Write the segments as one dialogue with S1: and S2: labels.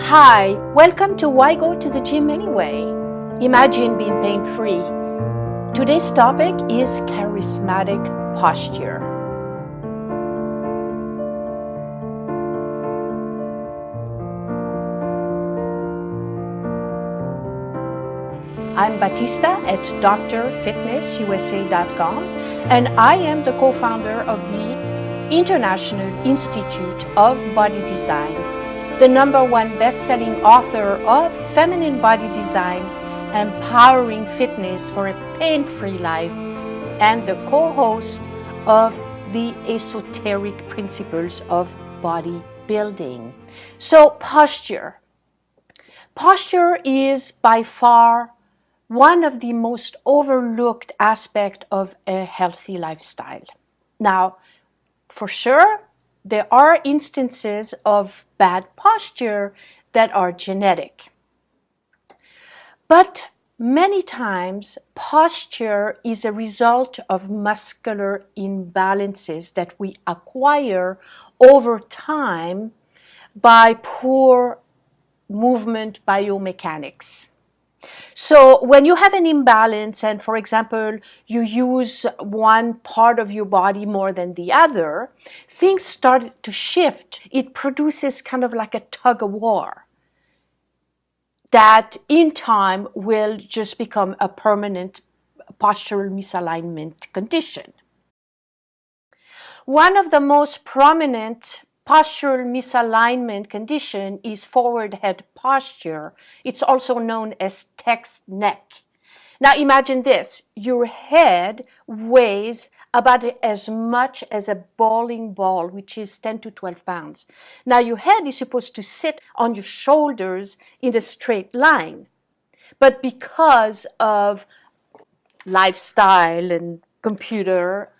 S1: Hi, welcome to Why Go to the Gym Anyway? Imagine being pain-free. Today's topic is charismatic posture. I'm Batista at drfitnessusa.com, and I am the co-founder of the International Institute of Body Design, the #1 best-selling author of Feminine Body Design, Empowering Fitness for a Pain-Free Life, and the co-host of the Esoteric Principles of Bodybuilding. So posture. Posture is by far one of the most overlooked aspects of a healthy lifestyle. Now, for sure, there are instances of bad posture that are genetic. But many times, posture is a result of muscular imbalances that we acquire over time by poor movement biomechanics. So when you have an imbalance and, for example, you use one part of your body more than the other, things start to shift. It produces kind of like a tug of war that in time will just become a permanent postural misalignment condition. One of the most prominent postural misalignment condition is forward head posture. It's also known as text neck. Now imagine this, your head weighs about as much as a bowling ball, which is 10 to 12 pounds. Now your head is supposed to sit on your shoulders in a straight line. But because of lifestyle and computer,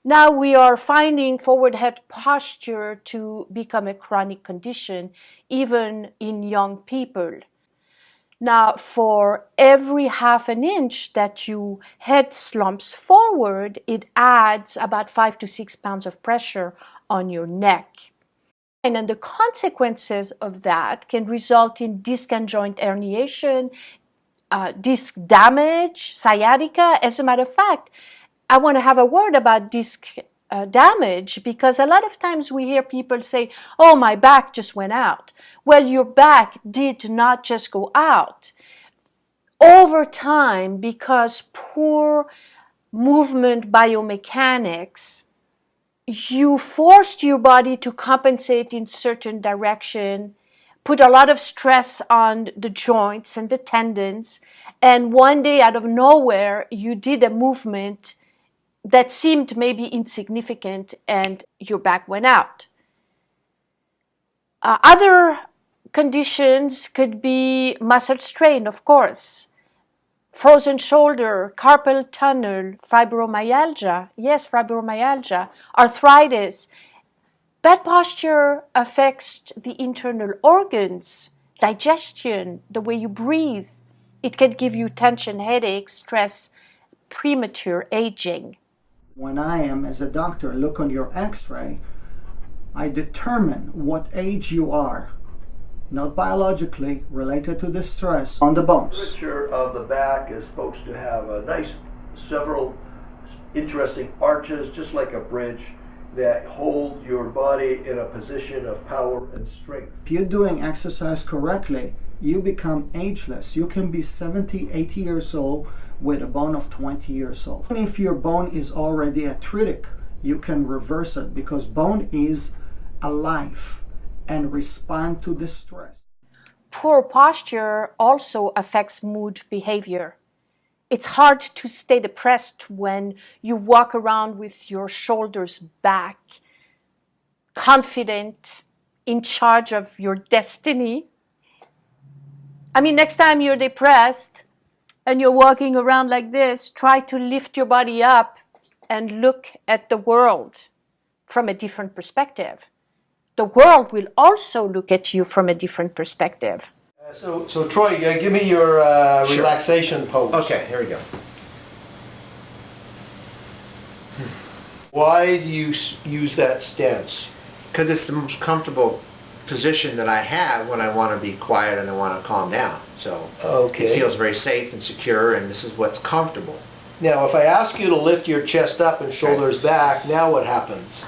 S1: now we are finding forward head posture to become a chronic condition, even in young people. Now, for every half an inch that your head slumps forward, it adds about 5 to 6 pounds of pressure on your neck. And then the consequences of that can result in disc and joint herniation, disc damage, sciatica. As a matter of fact, I want to have a word about disc damage, because a lot of times we hear people say, oh, my back just went out. Well, your back did not just go out. Over time, because poor movement biomechanics, you forced your body to compensate in certain direction, put a lot of stress on the joints and the tendons, and one day out of nowhere, you did a movement that seemed maybe insignificant and your back went out. Other conditions could be muscle strain, of course, frozen shoulder, carpal tunnel, fibromyalgia, yes, fibromyalgia, arthritis. Bad posture affects the internal organs, digestion, the way you breathe. It can give you tension, headaches, stress, premature aging.
S2: When I am, as a doctor, look on your x-ray, I determine what age you are, not biologically, related to the stress on the bones.
S3: The curvature of the back is supposed to have a nice, several interesting arches, just like a bridge, that hold your body in a position of power and strength.
S2: If you're doing exercise correctly, you become ageless. You can be 70, 80 years old with a bone of 20 years old. And if your bone is already arthritic, you can reverse it, because bone is alive and respond to the stress.
S1: Poor posture also affects mood behavior. It's hard to stay depressed when you walk around with your shoulders back, confident, in charge of your destiny. I mean, next time you're depressed and you're walking around like this, try to lift your body up and look at the world from a different perspective. The world will also look at you from a different perspective.
S4: So Troy, give me your
S5: Sure.
S4: relaxation pose.
S5: Okay, here we go.
S4: Why do you use that stance?
S5: Because it's the most comfortable position that I have when I want to be quiet and I want to calm down. So it feels very safe and secure, and this is what's comfortable.
S4: Now, if I ask you to lift your chest up and shoulders back, now what happens?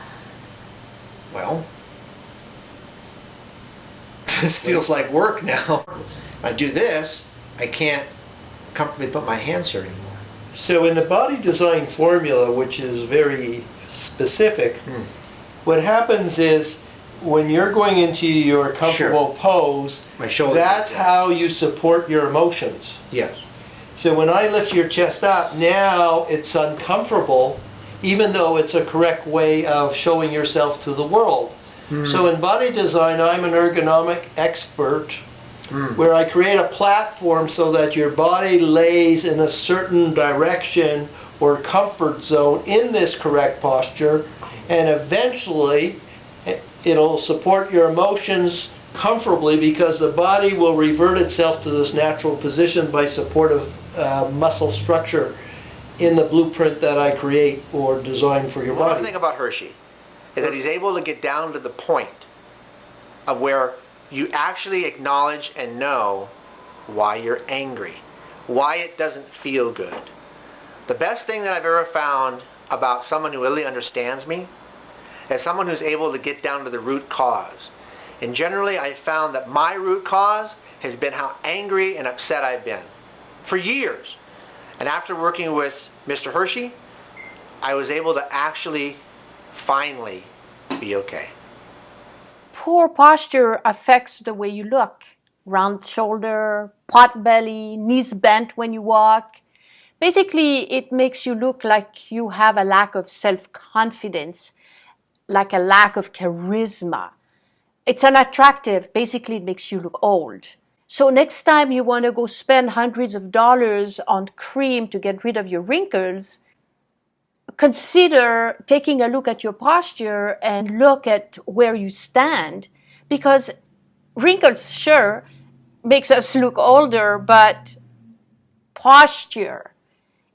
S5: Well, this feels like work now. If I do this, I can't comfortably put my hands here anymore.
S4: So in the body design formula, which is very specific, what happens is when you're going into your comfortable pose, that's how you support your emotions.
S5: Yes.
S4: So when I lift your chest up, now it's uncomfortable, even though it's a correct way of showing yourself to the world. So in body design, I'm an ergonomic expert, where I create a platform so that your body lays in a certain direction or comfort zone in this correct posture, and eventually it'll support your emotions comfortably because the body will revert itself to this natural position by supportive muscle structure in the blueprint that I create or design for your body.
S5: One thing about Hershey is that he's able to get down to the point of where you actually acknowledge and know why you're angry, why it doesn't feel good. The best thing that I've ever found about someone who really understands me is someone who's able to get down to the root cause. And generally I found that my root cause has been how angry and upset I've been for years. And after working with Mr. Hershey, I was able to actually finally be okay.
S1: Poor posture affects the way you look. Round shoulder, pot belly, knees bent when you walk. Basically, it makes you look like you have a lack of self-confidence, like a lack of charisma. It's unattractive. Basically, it makes you look old. So next time you want to go spend hundreds of dollars on cream to get rid of your wrinkles, consider taking a look at your posture and look at where you stand, because wrinkles sure makes us look older, but posture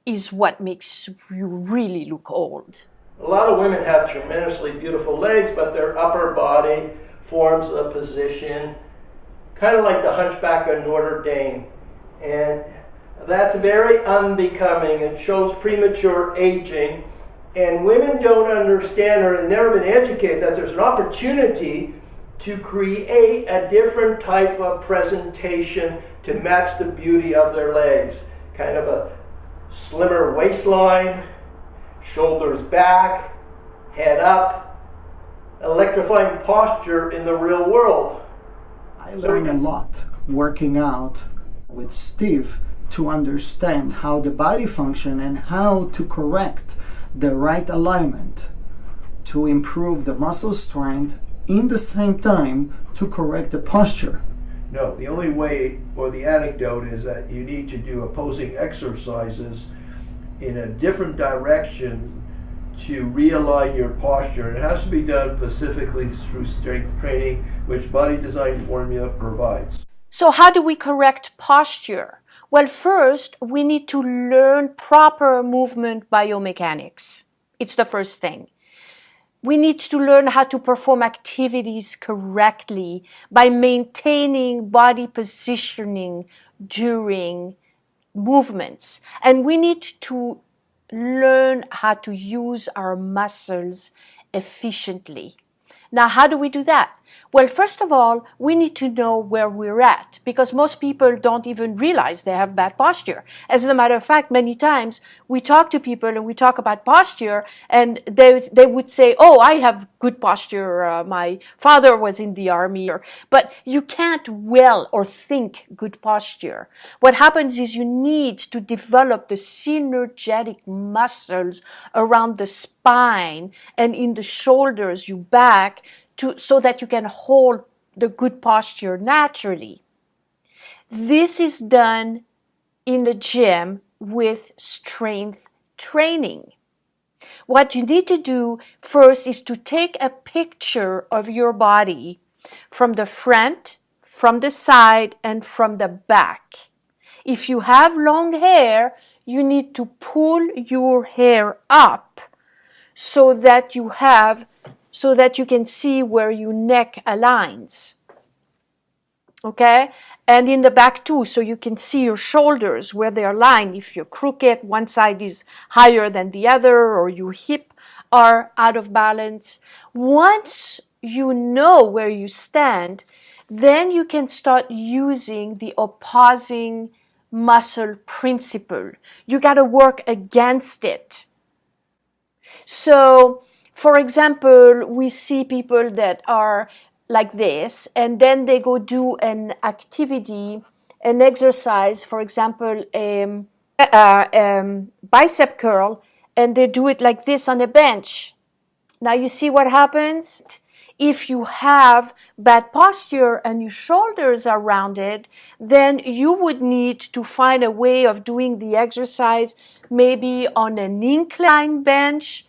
S1: is what makes you really look old.
S3: A lot of women have tremendously beautiful legs, but their upper body forms a position kind of like the Hunchback of Notre Dame. And that's very unbecoming. It shows premature aging. And women don't understand or have never been educated that there's an opportunity to create a different type of presentation to match the beauty of their legs. Kind of a slimmer waistline, shoulders back, head up, electrifying posture in the real world.
S2: I learned a lot working out with Steve to understand how the body functions and how to correct the right alignment to improve the muscle strength in the same time to correct the posture.
S3: No, the only way, or the anecdote, is that you need to do opposing exercises in a different direction to realign your posture. It has to be done specifically through strength training, which Body Design Formula provides.
S1: So how do we correct posture? Well, first, we need to learn proper movement biomechanics. It's the first thing. We need to learn how to perform activities correctly by maintaining body positioning during movements. And we need to learn how to use our muscles efficiently. Now, how do we do that? Well, first of all, we need to know where we're at, because most people don't even realize they have bad posture. As a matter of fact, many times we talk to people and we talk about posture, and they would say, oh, I have good posture, my father was in the army. But you can't will or think good posture. What happens is you need to develop the synergetic muscles around the spine and in the shoulders, your back, so that you can hold the good posture naturally. This is done in the gym with strength training. What you need to do first is to take a picture of your body from the front, from the side, and from the back. If you have long hair, you need to pull your hair up so that you have so that you can see where your neck aligns. Okay? And in the back too, so you can see your shoulders where they align. If you're crooked, one side is higher than the other, or your hip are out of balance. Once you know where you stand, then you can start using the opposing muscle principle. You got to work against it. So, for example, we see people that are like this, and then they go do an activity, an exercise, for example, bicep curl, and they do it like this on a bench. Now you see what happens? If you have bad posture and your shoulders are rounded, then you would need to find a way of doing the exercise maybe on an incline bench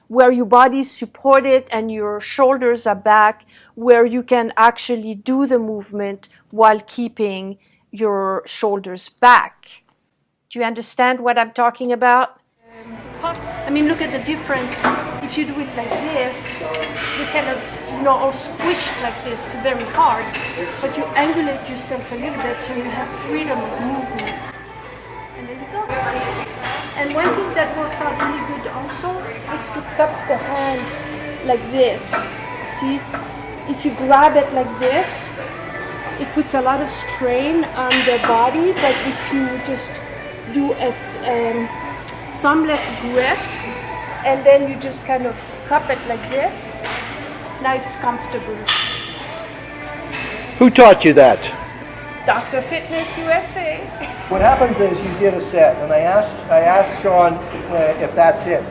S1: where your body is supported and your shoulders are back, where you can actually do the movement while keeping your shoulders back. Do you understand what I'm talking about? I mean, look at the difference. If you do it like this, you kind of, all squished like this very hard, but you angulate yourself a little bit so you have freedom of movement. And there you go. And one thing that works out really good also is to cup the hand like this. See, if you grab it like this, it puts a lot of strain on the body, but if you just do a thumbless grip, and then you just kind of cup it like this, now it's comfortable.
S3: Who taught you that?
S1: Dr. Fitness USA.
S6: What happens is you get a set, and I asked Sean if that's it.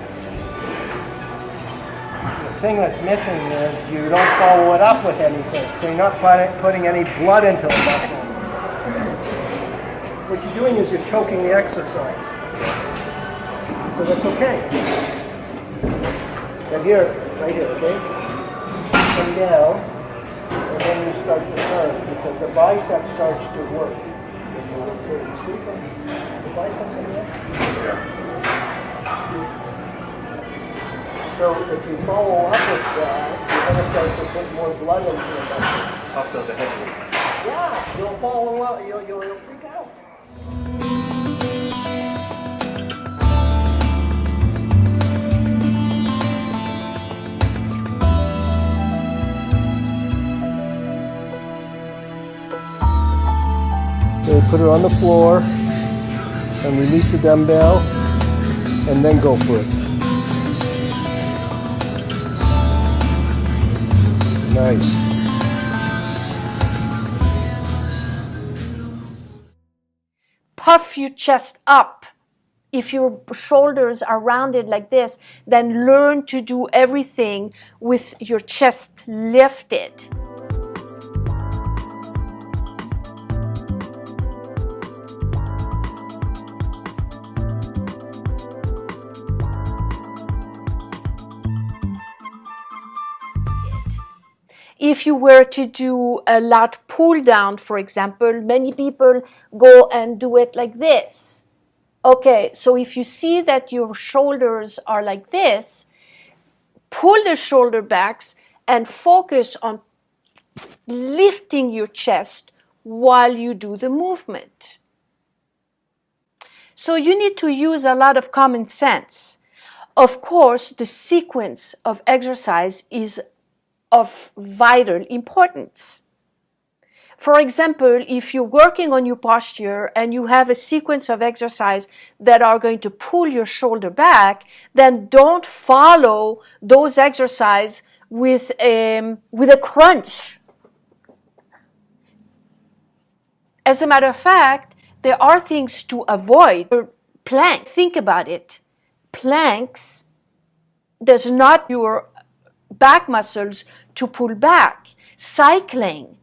S6: The thing that's missing is you don't follow it up with anything, so you're not putting any blood into the muscle. What you're doing is you're choking the exercise. So that's okay. And here, right here, okay? Come down, and then you start to turn, because the bicep starts to work. You see the bicep in there? So if you follow up with that, you're going to start to put more blood into the muscle.
S3: Up to the head.
S6: Yeah, you'll follow up, you'll freak out. So put it on the floor and release the dumbbell and then go for it. Nice.
S1: Puff your chest up. If your shoulders are rounded like this, then learn to do everything with your chest lifted. If you were to do a lat pull down, for example, many people go and do it like this. Okay, so if you see that your shoulders are like this, pull the shoulder backs and focus on lifting your chest while you do the movement. So you need to use a lot of common sense. Of course, the sequence of exercise is of vital importance. For example, if you're working on your posture and you have a sequence of exercise that are going to pull your shoulder back, then don't follow those exercises with a crunch. As a matter of fact, there are things to avoid. Plank, think about it. Planks does not your back muscles to pull back. Cycling,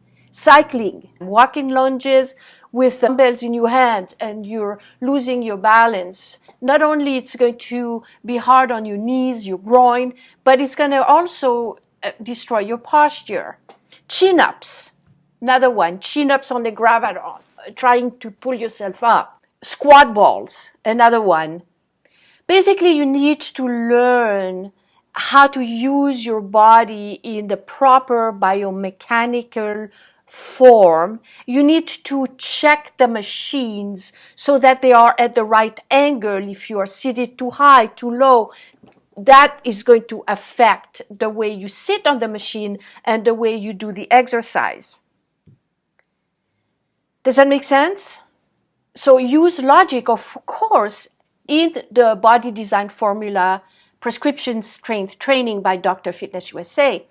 S1: walking lunges with dumbbells in your hand and you're losing your balance. Not only it's going to be hard on your knees, your groin, but it's going to also destroy your posture. Chin-ups, another one. Chin-ups on the ground, trying to pull yourself up. Squat balls, another one. Basically, you need to learn how to use your body in the proper biomechanical form. You need to check the machines so that they are at the right angle. If you are seated too high, too low, that is going to affect the way you sit on the machine and the way you do the exercise. Does that make sense? So use logic, of course, in the body design formula, prescription strength training by Dr. Fitness USA.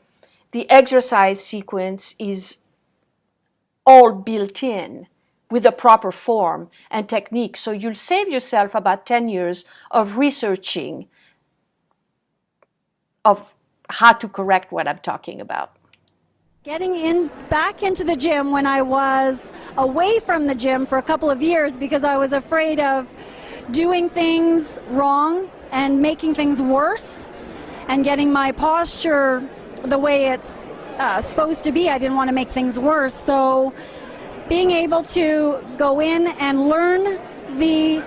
S1: The exercise sequence is all built in with a proper form and technique. So you'll save yourself about 10 years of researching of how to correct what I'm talking about.
S7: Getting back into the gym when I was away from the gym for a couple of years because I was afraid of doing things wrong and making things worse and getting my posture the way it's supposed to be. I didn't want to make things worse. So being able to go in and learn the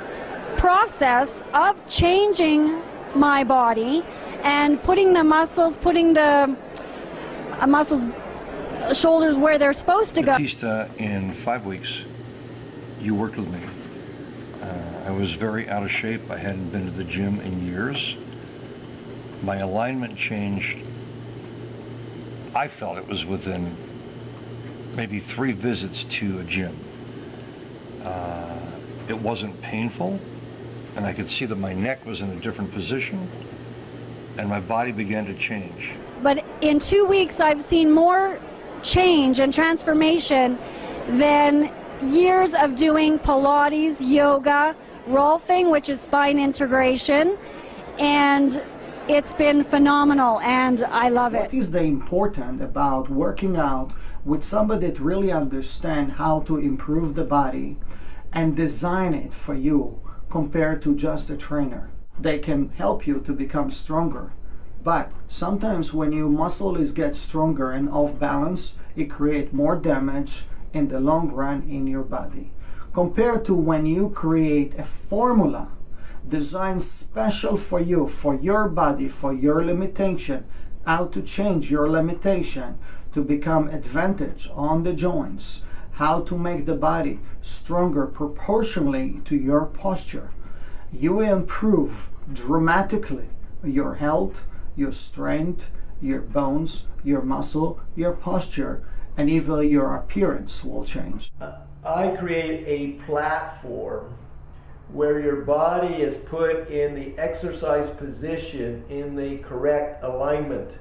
S7: process of changing my body and putting the muscles, shoulders where they're supposed to go.
S8: Batista, in 5 weeks, you worked with me. I was very out of shape. I hadn't been to the gym in years. My alignment changed. I felt it was within maybe 3 visits to a gym. It wasn't painful, and I could see that my neck was in a different position, and my body began to change.
S7: But in 2 weeks, I've seen more change and transformation than years of doing Pilates, yoga, rolfing, which is spine integration, and it's been phenomenal, and I love it.
S2: What is the important about working out with somebody that really understands how to improve the body and design it for you compared to just a trainer? They can help you to become stronger. But sometimes when your muscle gets stronger and off balance, it creates more damage in the long run in your body. Compared to when you create a formula designed special for you, for your body, for your limitation, how to change your limitation to become advantage on the joints, how to make the body stronger proportionally to your posture. You improve dramatically your health, your strength, your bones, your muscle, your posture, and even your appearance will change.
S3: I create a platform where your body is put in the exercise position in the correct alignment,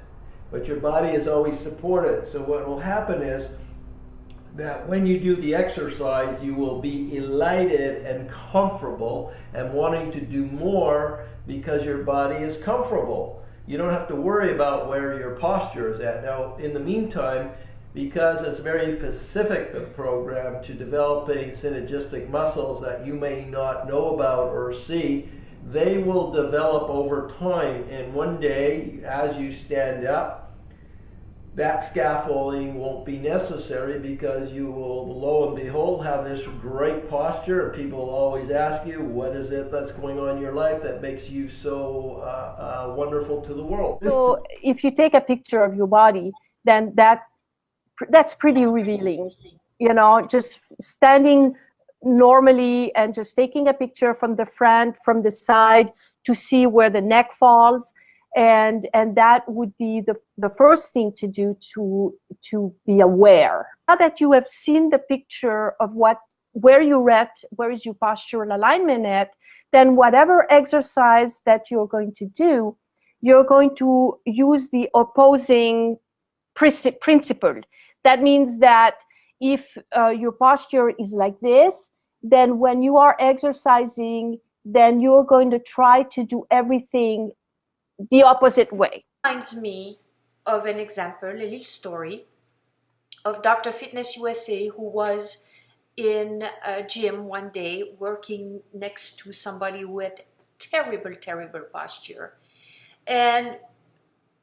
S3: but your body is always supported. So what will happen is that when you do the exercise, you will be elated and comfortable and wanting to do more because your body is comfortable. You don't have to worry about where your posture is at. Now, in the meantime, because it's very specific, the program, to developing synergistic muscles that you may not know about or see, they will develop over time. And one day, as you stand up, that scaffolding won't be necessary because you will, lo and behold, have this great posture. And people will always ask you, what is it that's going on in your life that makes you so wonderful to the world?
S1: So if you take a picture of your body, then that's pretty revealing. You know, just standing normally and just taking a picture from the front, from the side, to see where the neck falls. And that would be the first thing to do to be aware. Now that you have seen the picture of where you're at, where is your postural alignment at, then whatever exercise that you're going to do, you're going to use the opposing principle. That means that if your posture is like this, then when you are exercising, then you're going to try to do everything the opposite way. Reminds me of an example, a little story of Dr. Fitness USA, who was in a gym one day working next to somebody who had terrible posture. And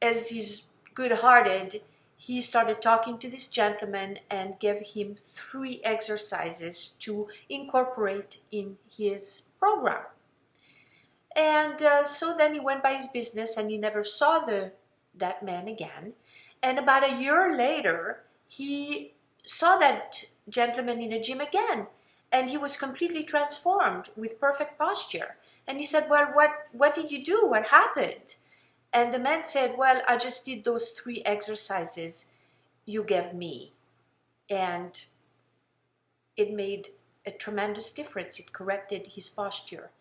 S1: as he's good-hearted, he started talking to this gentleman and gave him 3 exercises to incorporate in his program. And so then he went by his business and he never saw that man again. And about a year later, he saw that gentleman in the gym again. And he was completely transformed with perfect posture. And he said, well, what did you do? What happened? And the man said, well, I just did those 3 exercises you gave me. And it made a tremendous difference. It corrected his posture.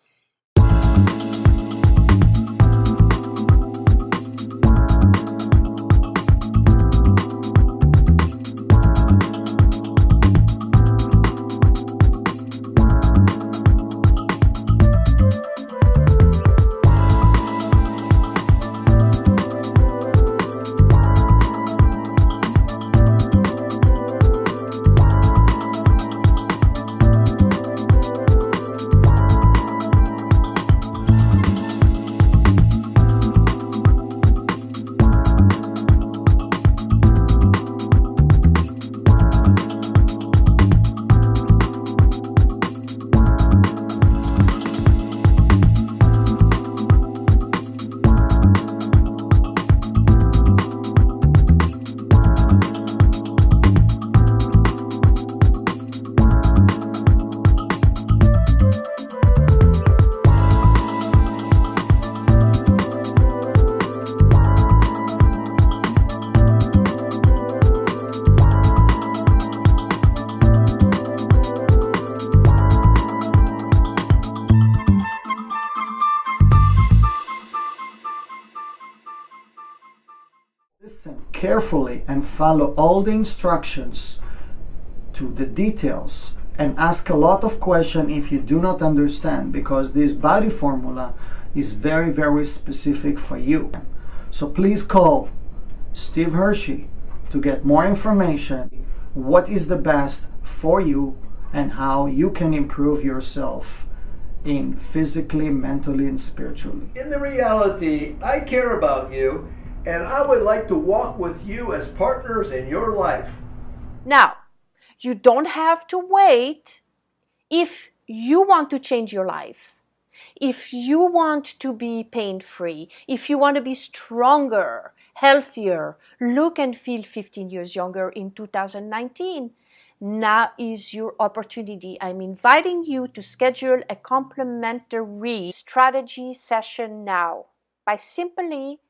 S2: Listen carefully and follow all the instructions to the details, and ask a lot of questions if you do not understand, because this body formula is very, very specific for you. So please call Steve Hershey to get more information, what is the best for you and how you can improve yourself in physically, mentally, and spiritually.
S3: In the reality, I care about you, and I would like to walk with you as partners in your life.
S1: Now, you don't have to wait. If you want to change your life, if you want to be pain-free, if you want to be stronger, healthier, look and feel 15 years younger in 2019, now is your opportunity. I'm inviting you to schedule a complimentary strategy session now by simply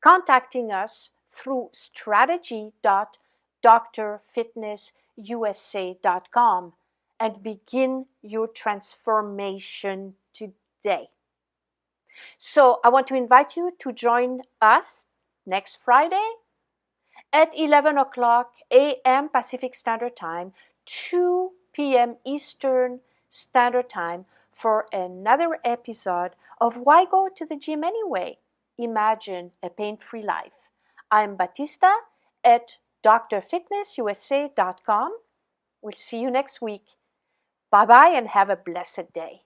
S1: contacting us through strategy.drfitnessusa.com and begin your transformation today. So I want to invite you to join us next Friday at 11 o'clock a.m. Pacific Standard Time, 2 p.m. Eastern Standard Time for another episode of Why Go to the Gym Anyway? Imagine a pain-free life. I'm Batista at drfitnessusa.com. We'll see you next week. Bye-bye and have a blessed day.